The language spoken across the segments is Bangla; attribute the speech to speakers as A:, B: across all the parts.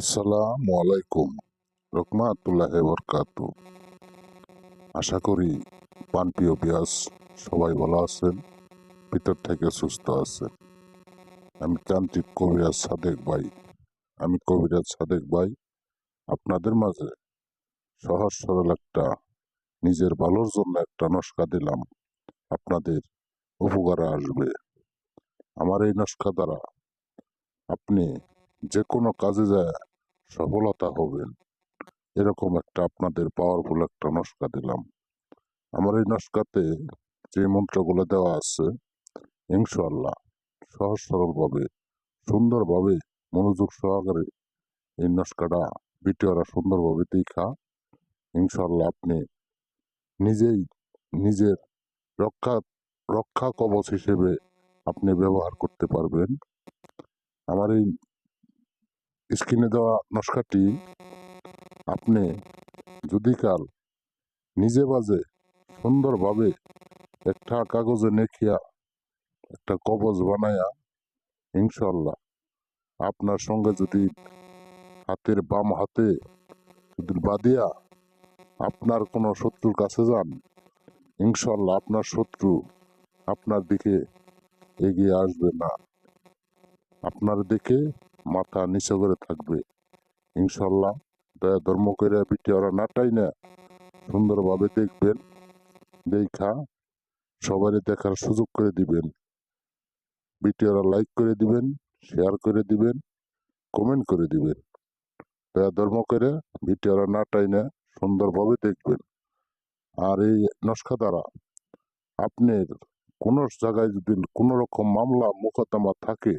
A: আসসালামু আলাইকুম রহমাতুল্লাহি বরকাতু। আশা করি প্রাণপ্রিয় বিয়াস সবাই ভালো আছেন, ভিতর থেকে সুস্থ আছেন। আমি তান্ত্রিক কবিরাজ সাদেক ভাই। আমি কবিরাজ সাদেক ভাই আপনাদের মাঝে সহজ সরল একটা নিজের ভালোর জন্য একটা নস্কা দিলাম, আপনাদের উপকারে আসবে। আমার এই নস্কা দ্বারা আপনি যে কোনো কাজে যায় সফলতা হবেন, এরকম একটা আপনাদের পাওয়ারফুল একটা নস্কা দিলাম। আমার এই নস্কাতে যে মন্ত্রগুলো দেওয়া আছে, ইনশাআল্লাহ সহজ সরলভাবে সুন্দরভাবে মনোযোগ সহকারে এই নস্কাটা ভিডিওরা সুন্দরভাবে দেখা ইনশাআল্লাহ আপনি নিজেই নিজের রক্ষা রক্ষা কবচ হিসেবে আপনি ব্যবহার করতে পারবেন। আমার এই স্ক্রিনে দেওয়া নস্কাটি আপনি যদি কাল নিজে বাজে সুন্দরভাবে একটা কাগজে নেখিয়া একটা কবচ বানায়া ইনশাআল্লাহ আপনার সঙ্গে যদি হাতের বাম হাতে যদি বাঁধিয়া আপনার কোনো শত্রুর কাছে যান, ইনশাআল্লাহ আপনার শত্রু আপনার দিকে এগিয়ে আসবে না, আপনার দিকে মাথা নিচু করে থাকবে। ইনশাআল্লাহ দয়া ধর্ম করে ভিডিওরা নাটাই না সুন্দরভাবে দেখবেন, দেখা সবারই দেখার সুযোগ করে দিবেন। ভিডিওরা লাইক করে দিবেন, শেয়ার করে দিবেন, কমেন্ট করে দিবেন। দয়া ধর্ম করে ভিডিওরা নাটাই না সুন্দরভাবে দেখবেন। আর এই নস্কা দ্বারা আপনার কোন জায়গায় যদি কোন রকম মামলা মোকদ্দমা থাকে,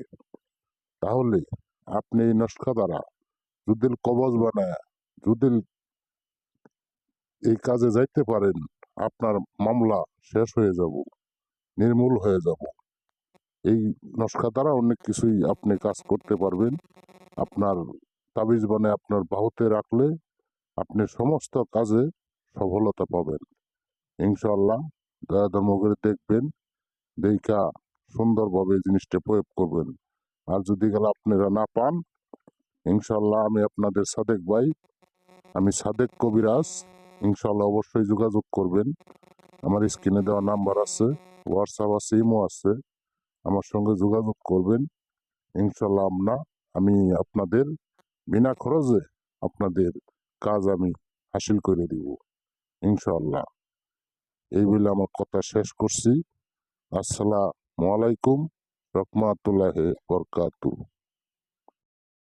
A: তাহলে আপনি এই নস্কা দ্বারা যদি কবজ বানায় যদি এই কাজে যাইতে পারেন, আপনার মামলা শেষ হয়ে যাব, নির্মূল হয়ে যাব। এই নস্কা দ্বারা অনেক কিছুই আপনি কাজ করতে পারবেন। আপনার তাবিজ বানায় আপনার বাহুতে রাখলে আপনি সমস্ত কাজে সফলতা পাবেন। ইনশাআল্লাহ দয়া ধর্ম করে দেখবেন, দেখা সুন্দরভাবে জিনিসটা প্রয়োগ করবেন। আর যদি গেলে আপনারা না পান, ইনশাআল্লাহ আমি আপনাদের সাদেক ভাই, আমি সাদেক কবিরাজ। ইনশাআল্লাহ অবশ্যই যোগাযোগ করবেন। আমার স্ক্রিনে দেওয়া নাম্বার আছে, হোয়াটসঅ্যাপ আছে, ইমো আছে, আমার সঙ্গে যোগাযোগ করবেন। ইনশাআল্লাহ আমি আপনাদের বিনা খরচে আপনাদের কাজ আমি হাসিল করে দিব ইনশাআল্লাহ। এই বলে আমার কথা শেষ করছি। আসসালামু আলাইকুম রহমাতুল্লাহি বরকাতু।